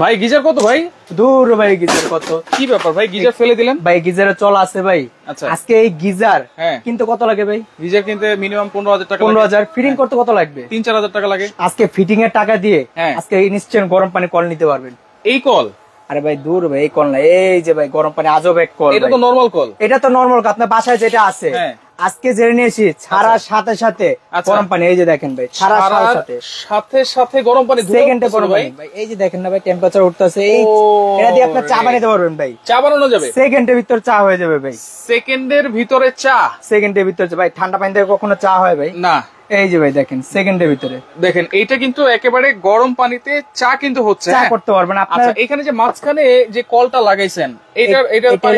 ভাই গিজার কত ভাই? দূর ভাই গিজার কত, কি ব্যাপার ভাই গিজার ফেলে দিলেন? ভাই গিজারের চল আছে ভাই। আচ্ছা আজকে এই গিজার কিন্তু কত লাগে ভাই? গিজার কিনতে মিনিমাম 15,000 টাকা। 15,000 ফিটিং করতে কত লাগবে? 3-4,000 টাকা লাগে। আজকে ফিটিং এর টাকা দিয়ে আজকে ইনস্ট্যান্ট গরম পানি কল নিতে পারবেন। এই কল? আরে ভাই দূর ভাই, এই কল না, এই যে ভাই গরম পানি আজব এক কল। এটা তো নরমাল কল। এটা তো নরমাল কল, আপনার বাসায় যেটা আছে আজকে জেনে নিয়েছি ছাড়ার সাথে সাথে গরম পানি। এই যে দেখেন ভাই, ছাড়ার সাথে সাথে গরম পানি সেকেন্ডে গরম পানি ভাই। এই যে দেখেন না ভাই, টেম্পারেচার উঠতেছে। এই এটা দিয়ে আপনি চা বানাতে পারবেন ভাই। চা বানানো যাবে সেকেন্ডের ভিতর, চা হয়ে যাবে ভাই। সেকেন্ডের ভিতরে চা? সেকেন্ডের ভিতরে ভাই। ঠান্ডা পানি দিয়ে কখনো চা হয় ভাই? না। এই যে ভাই দেখেন সেকেন্ডের ভিতরে দেখেন, এইটা কিন্তু একেবারে গরম পানিতে চা কিন্তু হচ্ছে, চা করতে পারবেন আপনারা। এখানে যে মাঝখানে যে কলটা লাগাইছেন, এটা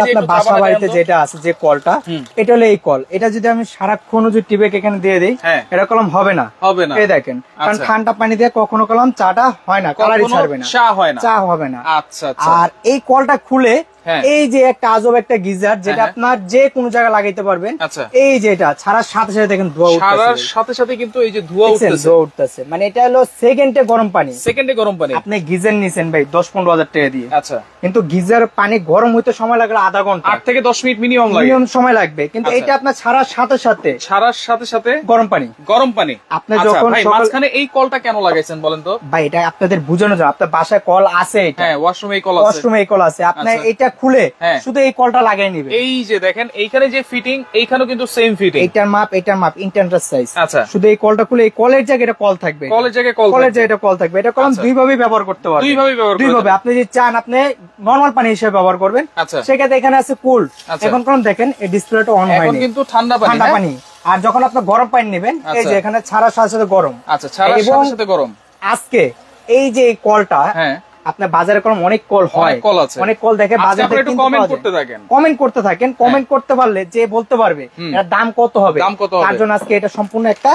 আপনার বাসা বাড়িতে যেটা আছে যে কলটা, এটা হলো এই কল। এটা যদি আমি সারাক্ষণ যদি টিপে এখানে দিয়ে দিই, এটা কলম হবে না। এই দেখেন, কারণ ঠান্ডা পানি দিয়ে কখনো কলম চাটা হয় না, কালারই ছাড়বে না, চা হয় না, চা হবে না। আচ্ছা। আর এই কলটা খুলে এই যে একটা আজব একটা গিজার, যেটা আপনার যে কোনো জায়গায় লাগাইতে পারবেন। এই যে এটা ছাড়ার সাথে সাথে দেখেন ধোঁয়া উঠতেছে, ছাড়ার সাথে সাথে কিন্তু এই যে ধোঁয়া উঠতেছে। মানে এটা হলো সেকেন্ডে গরম পানি। সেকেন্ডে গরম পানি। আপনি গিজার নিছেন ভাই 10-15,000 টাকা দিয়ে। আচ্ছা, কিন্তু গিজার পানি গরম হইতে সময় লাগলো আধা ঘন্টা, 8 থেকে 10 মিনিট মিনিমাম সময় লাগবে। কিন্তু এটা আপনার ছাড়ার সাথে সাথে গরম পানি। আপনি যখন মাঝখানে এই কলটা কেন লাগাইছেন বলেন তো? ভাই এটা আপনাদের বোঝানো যায়, আপনার বাসায় কল আছে, ওয়াশরুমে এই কল আছে, আপনি এটা খুলে শুধু এই কলটা লাগাই নিবেন। এই যে দেখেন এইখানে যে ফিটিং, এইখানেও কিন্তু সেম ফিটিং। এটার মাপ ইন্টারনাল সাইজ। আচ্ছা, শুধু এই কলটা খুলে এই কলের জায়গায় এটা কল থাকবে, কলের জায়গায় কল থাকবে। এটা কলম দুই ভাবে ব্যবহার করতে পারবেন। দুই ভাবে আপনি যদি চান আপনি নরমাল পানি হিসেবে ব্যবহার করবেন। সেক্ষেত্রে এখানে আছে কুল। এখন কলম দেখেন এই ডিসপ্লেটা অন হয়নি, এখন কিন্তু ঠান্ডা পানি। আর যখন আপনি গরম পানি নেবেন, এই যে এখানে ছাড়ার সাথে সাথে গরম। আচ্ছা, ছাড়ার সাথে সাথে গরম। আজকে এই যে কলটা আপনার বাজারে কলম অনেক কল হয়, অনেক কল দেখে বাজারে কমেন্ট করতে থাকেন। কমেন্ট করতে পারলে যে বলতে পারবে এর দাম কত হবে, তার জন্য আজকে এটা সম্পূর্ণ একটা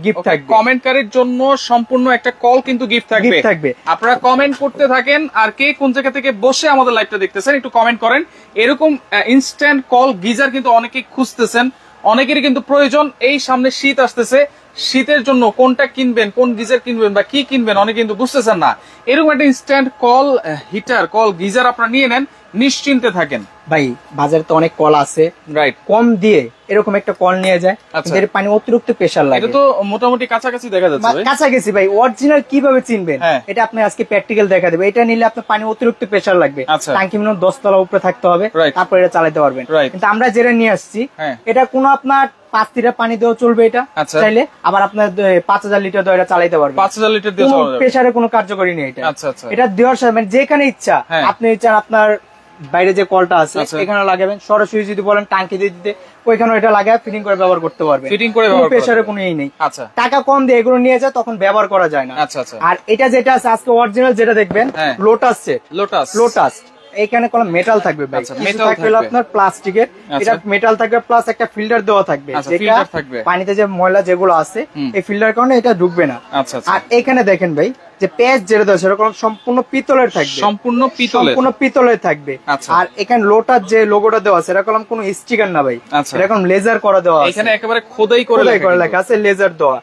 গিফট থাকবে। কমেন্টকারীর জন্য সম্পূর্ণ একটা কল কিন্তু গিফট থাকবে। আপনারা কমেন্ট করতে থাকেন, আর কে কোন জায়গা থেকে বসে আমাদের লাইভটা দেখতেছেন একটু কমেন্ট করেন। এরকম ইনস্ট্যান্ট কল গিজার কিন্তু অনেকেই খুঁজতেছেন, অনেকেরই কিন্তু প্রয়োজন। এই সামনে শীত আসতেছে, শীতের জন্য কোনটা কিনবেন, কোন গিজার কিনবেন বা কি কিনবেন অনেকে কিন্তু বুঝতেছেন না। এরকম একটা ইনস্ট্যান্ট কল হিটার, কল গিজার আপনারা নিয়ে নেন, নিশ্চিন্তে থাকেন। ভাই বাজারে তো অনেক কল আছে, রাইট, কম দিয়ে এরকম একটা কল নিয়ে যায়, এর পানি অতিরিক্ত প্রেসার লাগে। এটা তো মোটামুটি কাছাকাছি দেখা যাচ্ছে ভাই। কাছাকাছি ভাই, অরিজিনাল কিভাবে চিনবেন এটা আপনি আজকে প্র্যাকটিক্যাল দেখা দেবে। এটা নিলে আপনার পানি অতিরিক্ত প্রেসার লাগবে, ট্যাঙ্কি মিনিমাম 10 তলা উপরে থাকতে হবে, তারপর এটা চালাতে পারবেন। কিন্তু আমরা যেটা নিয়ে আসছি, এটা কোনো আপনার 5 লিটার পানি দিয়েও চলবে এটা চাইলে, আবার আপনার 5000 লিটার দিয়ে এটা চালাতে পারবেন। 5000 লিটার দিয়ে চলবে, প্রেসারে কোনো কার্যকরী নেই এটা। এটা দেওয়ার সময় যেখানে ইচ্ছা আপনি চান, আপনার বাইরে যে কলটা আছে এখানে লাগাবেন, সরাসরি যদি বলেন টাঙ্কি দিয়ে দিতে ওইখানে এটা লাগায় ফিটিং করে ব্যবহার করতে পারবেন। প্রেসারে কোনো এই নেই। টাকা কম দিয়ে এগুলো নিয়ে যায় তখন ব্যবহার করা যায় না। আর এটা যেটা আছে আজকে অরিজিনাল যেটা দেখবেন, লোটাস সেট, লোটাস। এখানে কোনো মেটাল থাকবে ভাই, মেটাল থাকবে আপনার প্লাস্টিকের, এটা মেটাল থাকবে প্লাস একটা ফিল্টার দেওয়া থাকবে, যেটা পানিতে যে ময়লা যেগুলো আছে এই ফিল্টার কারণে এটা ঢুকবে না। আর এখানে দেখেন ভাই যে পেজ যেটা দেওয়া সেরকম সম্পূর্ণ পিতলের থাকবে, সম্পূর্ণ পিতলের থাকবে। আর এখানে লোটার যে লোগোটা দেওয়া আছে এটা কলম কোনো স্টিকার না ভাই, এরকম লেজার করা দেওয়া আছে, এখানে একেবারে খোদাই করে লেখা আছে, লেজার দেওয়া।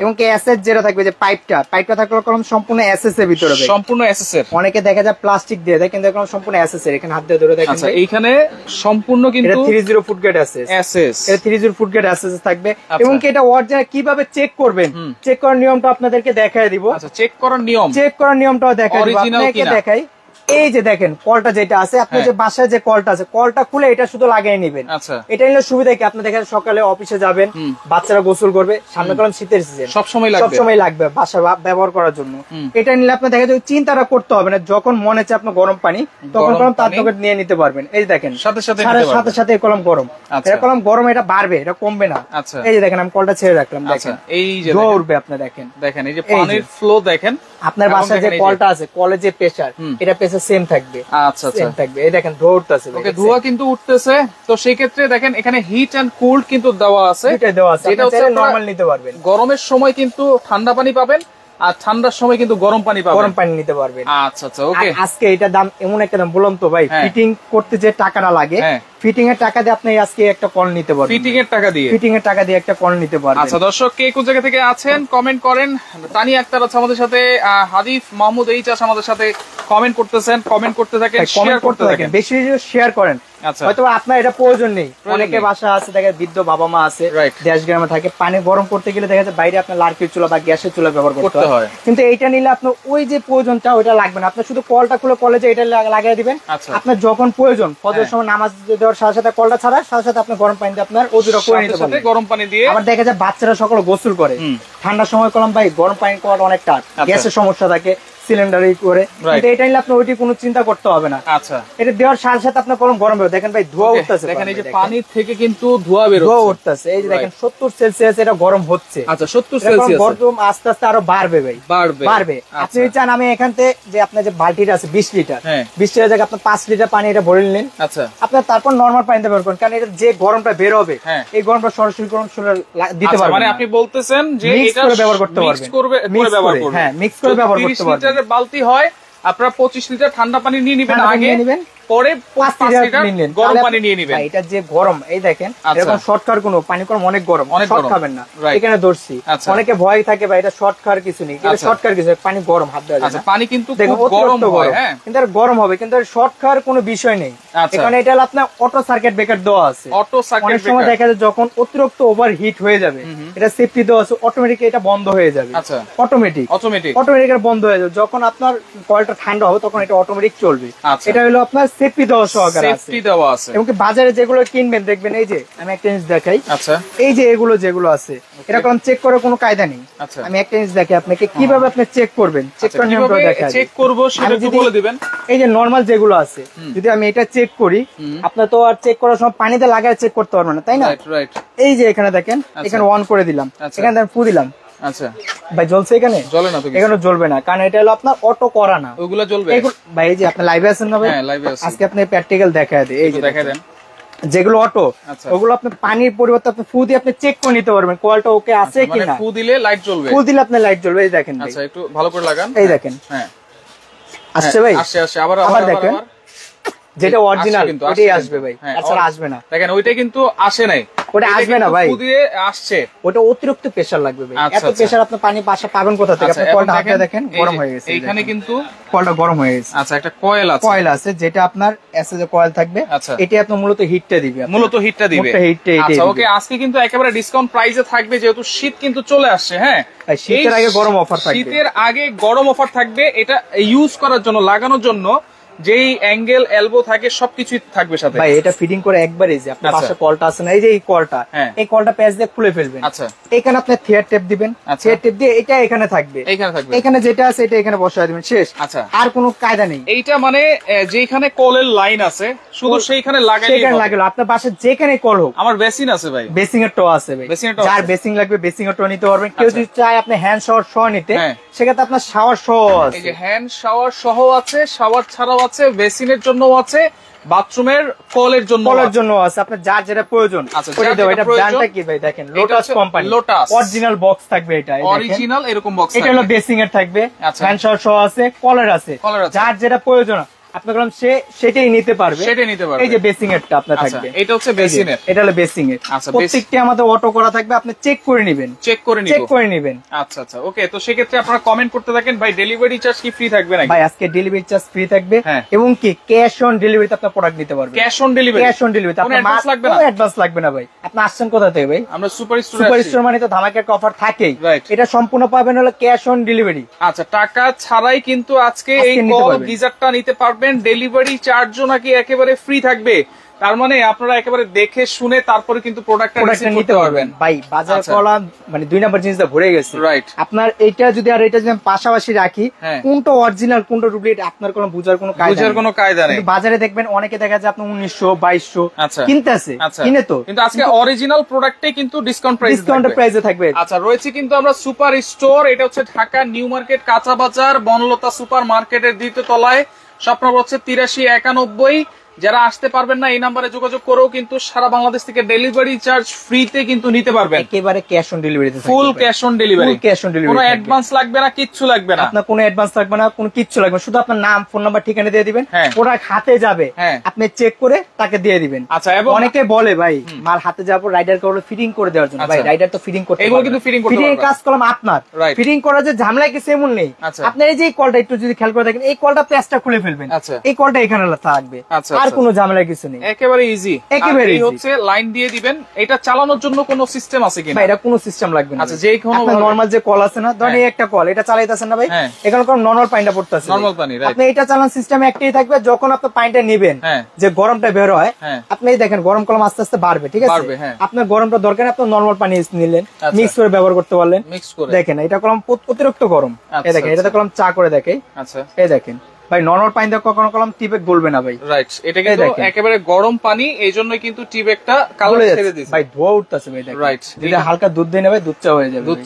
এবং এসএস যেটা থাকবে যে পাইপটা থাকলে কলম সম্পূর্ণ এসএস এর ভিতরে, সম্পূর্ণ এসএস এর। অনেকে দেখা যায় প্লাস্টিক দিয়ে দেয়, কিন্তু এরকম সম্পূর্ণ এসএস এর। এখানে হাত দিয়ে ধরে দেখেন এইখানে সম্পূর্ণ কিন্তু 30 ফুট গেট এসএস, এটা 30 ফুট গেট এসএস থাকবে। এবং কি এটা অরিজিনাল কিভাবে চেক করবেন, চেক করার নিয়মটা আপনাদেরকে দেখায় দিব। আচ্ছা, চেক করার নিয়মটাও দেখাই। এই যে দেখেন কলটা যেটা আছে, আপনার যে বাসায় যে কলটা আছে, কলটা খুলে এটা শুধু লাগিয়ে নেবেন। এটা নিলে সুবিধা কি, আপনি দেখেন সকালে অফিসে যাবেন, বাচ্চারা গোসল করবে, সামনে কলম শীতের সিজন, সবসময় লাগবে বাসা ব্যবহার করার জন্য। এটা নিলে আপনার দেখা যায় চিন্তাটা করতে হবে না, যখন মনে হচ্ছে আপনার গরম পানি তখন কলম তার থেকে নিয়ে নিতে পারবেন। এই দেখেন সাথে সাথে কলম গরম, এটা কলম গরম, এটা বাড়বে, এটা কমবে না। এই যে দেখেন আমি কলটা ছেড়ে রাখলাম, দেখেন এই যে উঠবে, আপনি দেখেন এই যে পানির ফ্লো দেখেন, আপনার বাসায় যে কলটা আছে, কলের যে প্রেসার, এটা প্রেসার সেম থাকবে। আচ্ছা, সেম থাকবে। এই দেখেন ধোঁয়া উঠতেছে, ওকে, ধোঁয়া কিন্তু উঠতেছে। তো সেই ক্ষেত্রে দেখেন এখানে হিট এন্ড কুল কিন্তু দেওয়া আছে, এটা হচ্ছে নরমাল নিতে পারবেন। গরমের সময় কিন্তু ঠান্ডা পানি পাবেন, আর ঠান্ডার সময় কিন্তু গরম পানি পাবেন, গরম পানি নিতে পারবেন। আচ্ছা আচ্ছা ওকে। আজকে এটা দাম এমন একটা দাম বললাম তো ভাই, ফিটিং করতে যে টাকাটা লাগে ফিটিং এর টাকা দিয়ে আপনি আজকে একটা কল নিতে পারবেন, ফিটিং এর টাকা দিয়ে একটা কল নিতে পারবেন। আচ্ছা দর্শক কে কোন জায়গা থেকে আছেন কমেন্ট করেন। তানিয়া আক্তার আছে আমাদের সাথে, হাদিফ মাহমুদ এইচ আছে আমাদের সাথে, কমেন্ট করতেছেন, কমেন্ট করতে থাকেন, শেয়ার করতে থাকেন, বেশি বেশি শেয়ার করেন। হয়তো আপনার এটা প্রয়োজন নেই, অনেকে বাসা আছে দেখে বৃদ্ধ বাবা মা আছে দেশ গ্রামে থাকে, পানি গরম করতে গেলে দেখা যায় বাইরে আপনার লার্কির চুলা বা গ্যাসের চুলা ব্যবহার করতে হয়, কিন্তু এইটা নিলে আপনার ওই যে প্রয়োজনটা ওইটা লাগবে না, আপনার শুধু কলটা খুলে কলেজে এটা লাগিয়ে দিবেন, আপনার যখন প্রয়োজন ফজরের সময় নামাজ দেওয়ার সাথে সাথে কলটা ছাড়ার সাথে সাথে আপনি গরম পানি দিয়ে আপনার ওজুরা করে নিতে পারবেন, গরম পানি দিয়ে। আবার দেখা যায় বাচ্চারা সকলে গোসল করে ঠান্ডার সময় করলাম ভাই গরম পানি করা অনেক টান, গ্যাসের সমস্যা থাকে সিলিন্ডারে করে, কিন্তু এটা নিলে আপনার ওইটি কোনো চিন্তা করতে হবে না। আচ্ছা এটা দেওয়ার সাথে সাথে আপনার কলম গরম হবে। দেখেন ভাই ধোঁয়া উঠতেছে, দেখেন এই যে পানি থেকে কিন্তু ধোঁয়া বের হচ্ছে, ধোঁয়া উঠতেছে, এই যে দেখেন 70 সেলসিয়াস এটা গরম হচ্ছে। আচ্ছা 70 সেলসিয়াস গরম আস্তে আস্তে আরো বাড়বে ভাই, বাড়বে। আপনি চান আমি এখান থেকে যে আপনার যে বালতিটা আছে 20 লিটার 20 লিটার জায়গায় আপনি 5 লিটার পানি এটা ভরে নিলেন, আচ্ছা আপনার তারপর নরমাল পানিতে ব্যবহার করুন, কারণ এটা যে গরমটা বের হবে এই গরমটা সরাসরি গরম দিতে পারবেন। মানে আপনি বলতেছেন যে এটা ব্যবহার করতে পারবেন, মিক্স করে ব্যবহার করবেন, হ্যাঁ মিক্স করে ব্যবহার করতে পারবেন। 30 লিটারের বালতি হয়, আপনারা 25 লিটার ঠান্ডা পানি নিয়ে নেবেন, আগে পরে 5 লিটার গরম পানি নিয়ে নেবেন। এটা যে গরম এই দেখেন এরকম শর্টকাট কোনো পানি কম অনেক গরম, শর্ট খাবেন না, এখানে ধরছি। অনেকে ভয় থাকে ভাই এটা শর্ট খাওয়ার কিছু নেই, এটা শর্ট খাওয়ার কিছু পানি গরম হাত দেওয়া যায়। আচ্ছা পানি কিন্তু খুব গরম হয়, হ্যাঁ কিন্তু গরম হবে, কিন্তু শর্ট খাওয়ার কোনো বিষয় নেই। এখানে এটা আপনার অটো সার্কিট ব্রেকার দেওয়া আছে, অটো সার্কিট অনেক সময় দেখা যায় যখন অতিরিক্ত ওভার হিট হয়ে যাবে এটা সেফটি দেওয়া আছে, অটোমেটিক এটা বন্ধ হয়ে যাবে। আচ্ছা অটোমেটিক এটা বন্ধ হয়ে যাবে, যখন আপনার কয়েলটা ঠান্ডা হবে তখন এটা অটোমেটিক চলবে। এটা হলো আপনার সেফটি দেওয়া আছে। এবং বাজারে যেগুলো কিনবেন দেখবেন এই যে আমি একটা জিনিস দেখাই, আচ্ছা এই যে এগুলো যেগুলো আছে এটা কোন চেক করার কোনো কায়দা নেই। আমি একটা জিনিস দেখাই আপনাকে কিভাবে আপনি চেক করবেন, চেক করার নিয়মটা দেখাই, চেক করব সেটা একটু বলে দিবেন। এই যে নরমাল যেগুলো আছে যদি আমি এটা চেক করি, আপনার তো আর চেক করার সময় পানিতে লাগায় চেক করতে পারবেন না, তাই না? এই যে এখানে দেখেন এখানে অন করে দিলাম, এখানে ফু দিলাম, আচ্ছা ভাই জ্বলছে, এখানে জ্বলে না তো, এখানে জ্বলবে না, কারণ এটা হলো আপনার অটো করা না, ওগুলো জ্বলবে। ভাই এই যে আপনি লাইভে আছেন না ভাই? হ্যাঁ লাইভে আছি। আজকে আপনি প্র্যাকটিক্যাল দেখায় দেন, এই যে দেখায় দেন যেগুলো অটো, ওগুলো আপনি পানির পরিবর্তে আপনি ফু দিয়ে আপনি চেক করে নিতে পারবেন কোয়ালটা ওকে আছে কিনা। মানে ফু দিলে লাইট জ্বলবে, ফু দিলে আপনি লাইট জ্বলবে। এই দেখেন আচ্ছা একটু ভালো করে লাগান, এই দেখেন হ্যাঁ আসছে ভাই, আসছে আবার দেখেন যেটা অরিজিনাল ওটাই আসবে ভাই, তাছাড়া আসবে না। দেখেন ওইটা কিন্তু আসে নাই, ওটা আসবে না ভাই, দিয়ে আসছে, ওটা অতিরিক্ত প্রেসার লাগবে ভাই। এত প্রেসার আপনি পানি পাশা পাবেন কোথা থেকে? আপনি কলটা হাতে দেখেন গরম হয়ে গেছে, এইখানে কিন্তু কলটা গরম হয়ে গেছে। আচ্ছা একটা কয়েল আছে যেটা আপনার এসএ কয়েল থাকবে, এটা আপনি মূলত হিটটা দিবে, আচ্ছা ওকে। আজকে কিন্তু একেবারে ডিসকাউন্ট প্রাইসে থাকবে, যেহেতু শীত কিন্তু চলে আসছে। হ্যাঁ শীতের আগে গরম অফার থাকবে, শীতের আগে গরম অফার থাকবে। এটা ইউজ করার জন্য, লাগানোর জন্য যেই অ্যাঙ্গেল এলবো থাকে সবকিছু থাকবে সাথে। ভাই এটা ফিটিং করে একবারই যে আপনার পাশে কলটা আছে না, এই যে এই কলটা, এই কলটা প্যাচ দিয়ে খুলে ফেলবেন। আচ্ছা এখানে আপনি থিয়ার টেপ দিবেন, থিয়ার টেপ দিয়ে এটা এখানে থাকবে, এখানে যেটা আছে এটা এখানে বসায় দিবেন, শেষ। আচ্ছা আর কোনো কায়দা নেই। এইটা মানে যেখানে কলের লাইন আছে শুধু সেইখানে লাগাইলেই হবে, লাগালো আপনার পাশে যেখানে কল হোক। আমার বেসিন আছে ভাই, বেসিং এর টো আছে ভাই, যার বেসিং লাগবে বেসিং এর টো নিতে পারবেন। কেউ যদি চায় আপনি হ্যান্ড শাওয়ার সহ নিতে, সেক্ষেত্রে আপনার শাওয়ার সহ আছে, এই যে হ্যান্ড শাওয়ার সহ আছে, শাওয়ার ছাড়াও আছে, বেসিনের জন্য আছে, বাথরুমের কলের জন্য আছে, আপনার যার যেটা প্রয়োজন। এটা ব্র্যান্ডটা কি ভাই? দেখেন lotus company, lotus original box থাকবে, এটা অরিজিনাল এরকম বক্স, এটা হলো বেসিং এর থাকবে, হ্যান্ড শাওয়ার সহ আছে, কলার আছে, যার যেটা প্রয়োজন আপনি বললাম সেটাই নিতে পারবে, এই যে বেসিং এরটা আপনার থাকবে, এটা হচ্ছে বেসিং এর, এটা হলো বেসিং এর। প্রত্যেকটা আমাদের অটো করা থাকবে, আপনি চেক করে নেবেন। আচ্ছা আচ্ছা ওকে। তো সেক্ষেত্রে আপনারা কমেন্ট করতে থাকেন, ভাই ডেলিভারি চার্জ কি ফ্রি থাকবে নাকি? ভাই আজকে ডেলিভারি চার্জ ফ্রি থাকবে, এবং কি ক্যাশ অন ডেলিভারিতে আপনি প্রোডাক্ট নিতে পারবেন। ক্যাশ অন ডেলিভারি আপনার অ্যাডভান্স লাগবে না, অ্যাডভান্স লাগবে না ভাই। আপনি আসছেন কোথা থেকে ভাই? আমরা সুপার স্টোর মানে তো ধামাকা একটা অফার থাকেই, এটা সম্পূর্ণ পাবেন হলো ক্যাশ অন ডেলিভারি। আচ্ছা টাকা ছাড়াই কিন্তু আজকে এই কল গিজারটা নিতে পারবেন। ডেলিভারি চার্জও নাকি একেবারে ফ্রি থাকবে, তার মানে আপনারা একেবারে দেখে শুনে তারপরে কিন্তু প্রোডাক্টটা নিতে পারবেন। ভাই বাজার কলা মানে 2 নাম্বার জিনিসটা ভরে গেছে, রাইট? আপনার এটা যদি আর এটা যদি আমি পাশাপাশি রাখি, কোনটা অরিজিনাল কোনটা ডুপ্লিকেট আপনার কোনো বুঝার কোনো কায়দা নেই। বাজারে দেখবেন অনেকে দেখা যায় আপনি 1900 2200 কিনতেছে, কিনে তো, কিন্তু আজকে অরিজিনাল প্রোডাক্টে কিন্তু ডিসকাউন্ট প্রাইসে থাকবে। আচ্ছা রয়েছে কিন্তু আমরা সুপার স্টোর, এটা হচ্ছে ঢাকা নিউ মার্কেট কাঁচা বাজার বনলতা সুপার মার্কেটের দ্বিতীয় তলায়। স্বপ্ন হচ্ছে 8391 যারা আসতে পারবেন না এই নাম্বারে যোগাযোগ করেও কিন্তু সারা বাংলাদেশ থেকে ডেলিভারি চার্জ ফ্রিতে কিন্তু নিতে পারবেন, একেবারে cash on delivery, full cash on delivery, কোনো অ্যাডভান্স লাগবে না, কিচ্ছু লাগবে না, আপনার কোনো অ্যাডভান্স লাগবে না, কোনো কিচ্ছু লাগবে না, শুধু আপনার নাম, ফোন নাম্বার, ঠিকানা দিয়ে দিবেন, প্রোডাক্ট হাতে যাবে, আপনি চেক করে তাকে দিয়ে দিবেন। আচ্ছা, এবং অনেকে বলে ভাই মাল হাতে যাবো রাইডার করলে ফিটিং করে দেওয়ার জন্য, ভাই রাইডার তো ফিটিং করতে এগুলো কিন্তু ফিটিং করতে পারবে, কাজ করলাম আপনার, ফিটিং করা যে ঝামেলা কিছু এমন নেই। আপনার এই যে কলটা একটু যদি খেয়াল করে দেখেন, এই কলটা প্যাচটা খুলে ফেলবেন, এই কলটা এখানে থাকবে, আর কোনো ঝামেলা কিছু নেই, একেবারে ইজি, একেবারে হচ্ছে লাইন দিয়ে দিবেন। এটা চালানোর জন্য কোনো সিস্টেম আছে কিনা? ভাই এটা কোনো সিস্টেম লাগবে না। আচ্ছা, যে কোনো নরমাল যে কল আছে না, ধরেন এই একটা কল, এটা চালাইতেছেন না ভাই, এখানে কোন নরমাল পানিটা পড়তেছে, নরমাল পানি, আপনি এটা চালান সিস্টেম একটাই থাকবে, যখন আপনি পানিটা নেবেন যে গরমটা বের হয়, আপনি দেখেন গরম কলম আস্তে আস্তে বাড়বে, ঠিক আছে, আপনার গরমটা দরকার, আপনি নরমাল পানি নিলেন, মিক্স করে ব্যবহার করতে পারলেন, দেখেন এটা কলম অতিরিক্ত গরম, এই দেখেন এটা কলম চা করে দেখে, আচ্ছা এই দেখেন ভাই নরমাল পানি দিয়ে কখনো কলম টিবেক গলবে না ভাই, রাইট, এটা কিন্তু একেবারে গরম পানি, এইজন্যই কিন্তু টিবেকটা কালার ছেড়ে দিয়েছে ভাই, ধোয়া উঠতেছে ভাই, দেখেন রাইট, এটা হালকা দুধ দিয়ে নেবে, দুধ চা হয়ে যাবে, দুধ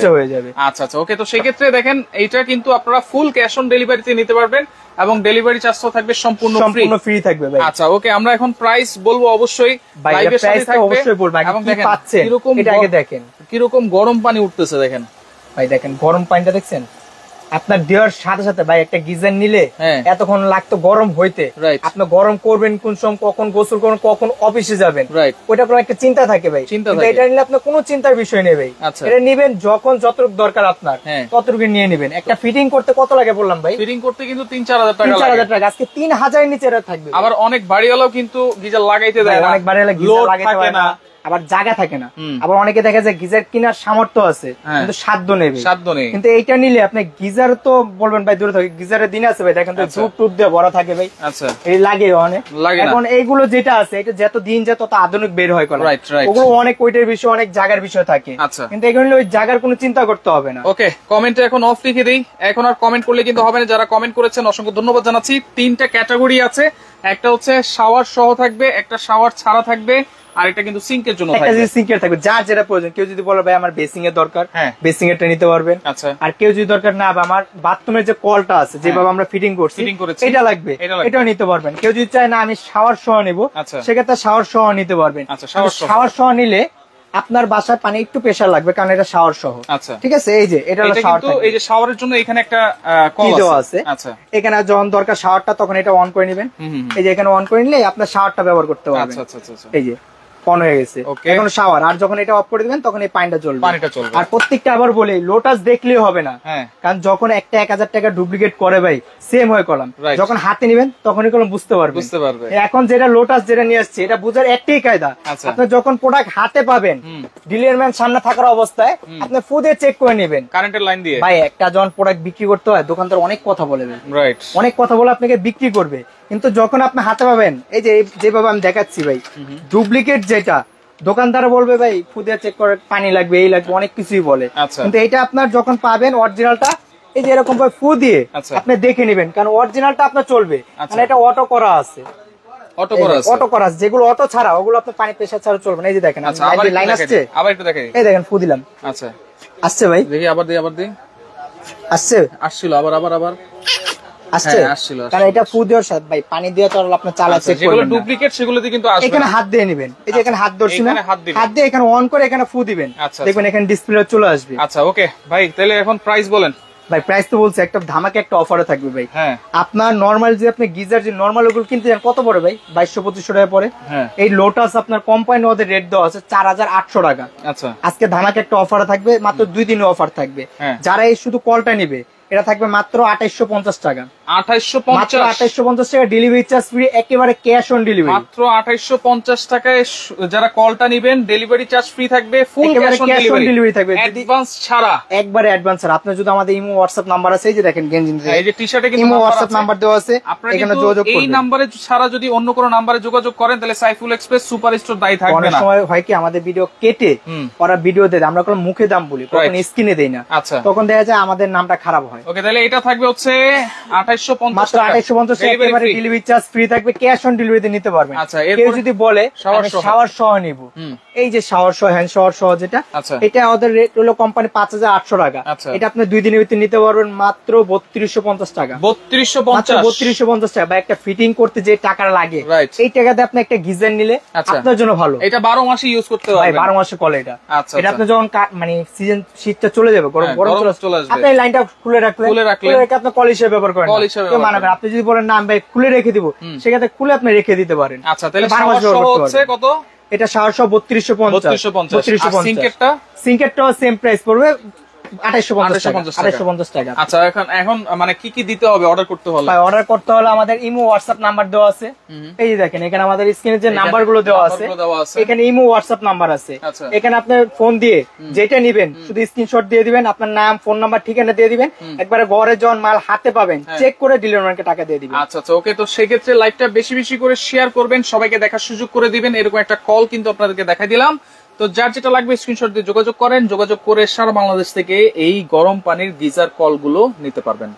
চা হয়ে যাবে। আচ্ছা আচ্ছা, ওকে, তো সেই ক্ষেত্রে দেখেন এটা কিন্তু আপনারা ফুল ক্যাশ অন ডেলিভারিতে নিতে পারবেন এবং ডেলিভারি চার্জও থাকবে সম্পূর্ণ ফ্রি থাকবে ভাই। আচ্ছা, ওকে, আমরা এখন প্রাইস বলবো অবশ্যই, লাইভের সাথে থাকবে অবশ্যই বলবো, এবং দেখেন কিরকম, এটা আগে দেখেন কিরকম গরম পানি উঠতেছে, দেখেন ভাই, দেখেন গরম পানিটা দেখছেন, আপনার দেওয়ার সাথে সাথে ভাই একটা গিজার নিলে এতক্ষণ লাগতো গরম হইতে, আপনি গরম করবেন কোন সময়, কখন গোসল করবেন, কখন অফিসে যাবেন, ওইটা কোনো একটা চিন্তা থাকে ভাই, এটা নিলে আপনার কোনো চিন্তার বিষয় নেই ভাই, এটা নিবেন যখন যতটুকু দরকার আপনার ততটুকু নিয়ে নিবেন। একটা ফিটিং করতে কত লাগে বললাম ভাই? ফিটিং করতে কিন্তু 3-4 হাজার টাকা, 3-4 হাজার টাকা, আজকে 3000 নিচে থাকবে। আবার অনেক বাড়িওয়ালাও কিন্তু গিজার লাগাইতে দেয় না, অনেক বাড়িওয়ালা গিজার লাগাইতে পারে না, আবার জায়গা থাকে না, আবার অনেকে দেখা যায় গিজার কেনার সামর্থ্য আছে কিন্তু সাধ্য নেই, কিন্তু এইটা নিলে আপনি গিজার তো বলবেন ভাই দূরে থাকে, গিজারের দিন আছে ভাই, দেখেন তো ঝুট টুট দিয়ে ভরা থাকে ভাই, আচ্ছা এই লাগে অনেক, এখন এইগুলো যেটা আছে এটা যত দিন যায় তত আধুনিক বের হয় করা, ওগুলো অনেক ওইটার বিষয়, অনেক জায়গার বিষয় থাকে, কিন্তু এগুলো ওই জায়গার কোনো চিন্তা করতে হবে না। ওকে, কমেন্টে এখন অফ লিখে দেই, এখন আর কমেন্ট করলে কিন্তু হবে না, যারা কমেন্ট করেছেন অসংখ্য ধন্যবাদ জানাচ্ছি। 3টা ক্যাটাগরি আছে, একটা হচ্ছে শাওয়ার সহ থাকবে, একটা শাওয়ার ছাড়া থাকবে, আর এটা কিন্তু সিঙ্কের জন্য থাকবে, সিঙ্কের থাকবে, যার যেটা প্রয়োজন। কেউ যদি বলে ভাই আমার বেসিং এর দরকার, বেসিং এরটা নিতে পারবেন, আচ্ছা, আর কেউ যদি দরকার না আমার বাথরুমের যে কলটা আছে যেভাবে আমরা ফিটিং করছি এটা লাগবে, এটাও নিতে পারবেন। কেউ যদি চায় না আমি শাওয়ার সহ নিব, সেক্ষেত্রে শাওয়ার সহ নিতে পারবেন। শাওয়ার সহ নিলে আপনার বাসায় পানি একটু প্রেসার লাগবে, কারণ এটা শাওয়ার সহ, আচ্ছা ঠিক আছে। এই যে এটা হলো শাওয়ার, এই যে শাওয়ারের জন্য এখানে একটা কল আছে, আচ্ছা এখানে যখন দরকার শাওয়ারটা তখন এটা অন করে নেবেন, এই যে এখানে অন করে নিলে আপনার শাওয়ারটা ব্যবহার করতে পারবেন, আচ্ছা আচ্ছা, এই যে অন হয়ে গেছে এখন শাওয়ার, আর যখন এটা অফ করে দিবেন তখন এই পানিটা চলবে। আর প্রত্যেকটা আবার বলি লোটাস দেখলেই হবে না, কারণ যখন একটা 1000 টাকা ডুপ্লিকেট করে ভাই সেম হয়ে কলম, যখন হাতে নিবেন তখনই কলম বুঝতে পারবে। এখন যেটা লোটাস যেটা নিয়ে আসছে এটা বুঝার একটাই কায়দা, আপনি যখন প্রোডাক্ট হাতে পাবেন ডিলিভারি ম্যান সামনে থাকার অবস্থায় আপনি ফুদে চেক করে নেবেন কারেন্টের লাইন দিয়ে। ভাই একটা যখন প্রোডাক্ট বিক্রি করতে হয় দোকানদার অনেক কথা বলে, অনেক কথা বলে আপনাকে বিক্রি করবে, কিন্তু যখন আপনি হাতে পাবেন এই যে যেভাবে আমি দেখাচ্ছি ভাই, ডুপ্লিকেট যেটা দোকানদার বলবে ভাই ফুদে চেক করে পানি লাগবে, এই লাগবে, অনেক কিছুই বলে, কিন্তু এটা আপনার যখন পাবেন অরিজিনালটা এই যে এরকম ভাবে ফু দিয়ে আপনি দেখে নেবেন, কারণ অরিজিনালটা আপনার চলবে, মানে এটা অটো করা আছে, অটো করা আছে, যেগুলো অটো ছাড়া ওগুলো আপনার পানি প্রেসার ছাড়া চলবে না। এই যে দেখেন লাইন আসছে, আবার একটু দেখেন, এই দেখেন ফু দিলাম, আচ্ছা আসছে ভাই, দেখি আবার দিই আসছে, আসছিল আবার আসছে, কারণ এটা ফু দেওয়ার সাথে ভাই পানি দিয়ে তো আপনার চালাচ্ছে, যেগুলো ডুপ্লিকেট সেগুলোতে কিন্তু আসবে। এখানে হাত দিয়ে নেবেন, এই যে এখানে হাত ধরছি না, হাত দিয়ে এখানে অন করে এখানে ফু দিবেন, দেখবেন এখানে ডিসপ্লে চলে আসবে। আচ্ছা ওকে ভাই, তাহলে এখন প্রাইস বলেন। ভাই প্রাইস তো বলছে একটা ধামাকে একটা অফারে থাকবে ভাই, আপনার নরমাল যে আপনি গিজার যে নরমাল ওগুলো কিনতে যান কত পড়ে ভাই 2200-2500 টাকা পড়ে, এই লোটাস আপনার কোম্পানি ওদের রেট দেওয়া আছে 4800 টাকা। আচ্ছা আজকে ধামাকে একটা অফারে থাকবে, মাত্র 2 দিনের অফার থাকবে, যারা এই শুধু কলটা নিবে এটা থাকবে মাত্র 2850 টাকা, 2850 টাকা ডেলিভারি চার্জ ফ্রি, একেবারে ক্যাশ অন ডেলিভারি, মাত্র 2850 টাকায় যারা কলটা নেবেন ডেলিভারি চার্জ ফ্রি থাকবে, ফুল ক্যাশ অন ডেলিভারি থাকবে, অ্যাডভান্স ছাড়া, একবারে অ্যাডভান্স ছাড়া। আপনি যদি আমাদের ইমো হোয়াটসঅ্যাপ নাম্বার আছে, এই যে দেখেন গেঞ্জি এই যে টি-শার্টে কিন্তু ইমো হোয়াটসঅ্যাপ নাম্বার দেওয়া আছে, এখানে যোগাযোগ করবেন। এই নম্বরে ছাড়া যদি অন্য কোনো নম্বরে যোগাযোগ করেন তাহলে সাইফুল এক্সপ্রেস সুপার স্টোর দায়ী থাকবে না। অনেক সময় হয় কি আমাদের ভিডিও কেটে ওরা ভিডিও দেয়, আমরা কোনো মুখে দাম বলি, কখনো স্ক্রিনে দেই না, তখন দেখা যায় আমাদের নামটা খারাপ হয়। ওকে, তাহলে এটা থাকবে হচ্ছে 2850 2850 মাত্র 2850 টাকা, একেবারে ডেলিভারি চার্জ ফ্রি থাকবে, ক্যাশ অন ডেলিভারিতে নিতে পারবেন। আচ্ছা, কেউ যদি বলে শাওয়ার সহ নিব, এই যে শাওয়ার সহ, হ্যান্ড শাওয়ার সহ যেটা, এটা ওদের রেট হলো কোম্পানি 5800 টাকা। এটা আপনি 2 দিনের ভিতরে নিতে পারবেন মাত্র 3250 টাকা। 3250 টাকা। বা একটা ফিটিং করতে যে টাকা লাগে এই টাকাতে আপনি একটা গিজার নিলে আপনার জন্য ভালো। এটা 12 মাসই ইউজ করতে পারবেন, 12 মাসে কল এটা। এটা আপনি যখন মানে সিজন শীতটা চলে যাবে, গরম চলে আসবে, আপনি লাইনটা খুলে রাখলে আপনি কল হিসেবে ব্যবহার করেন, মানে আপনি যদি বলেন না ভাই খুলে রেখে দিব, সেক্ষেত্রে খুলে আপনি রেখে দিতে পারেন। আচ্ছা, তাহলে 12 মাস হচ্ছে কত? এটা 3250। সিঙ্কেটটাও সেম প্রাইস পড়বে 2850 টাকা। আচ্ছা, এখন মানে কি কি দিতে হবে অর্ডার করতে হলে? অর্ডার করতে হলে আমাদের ইমো হোয়াটসঅ্যাপ নাম্বার দেওয়া আছে, এই যে দেখেন এখানে আমাদের স্ক্রিনে যে নাম্বার গুলো দেওয়া আছে, এখানে ইমো হোয়াটসঅ্যাপ নাম্বার আছে। এখানে আপনি ফোন দিয়ে যেটা নিবেন শুধু স্ক্রিনশট দিয়ে দিবেন, আপনার নাম, ফোন নাম্বার, ঠিকানা দিয়ে দিবেন, একবারে ঘরে যখন মাল হাতে পাবেন চেক করে ডিলার ম্যানকে টাকা দিয়ে দিবেন। আচ্ছা আচ্ছা, ওকে। তো সেক্ষেত্রে লাইভটা বেশি বেশি করে শেয়ার করবেন, সবাইকে দেখার সুযোগ করে দিবেন। এরকম একটা কল কিন্তু আপনাদেরকে দেখাই দিলাম। তো যার যেটা লাগবে স্ক্রিনশট দিয়ে যোগাযোগ করেন, যোগাযোগ করে সারা বাংলাদেশ থেকে এই গরম পানির গিজার কলগুলো নিতে পারবেন।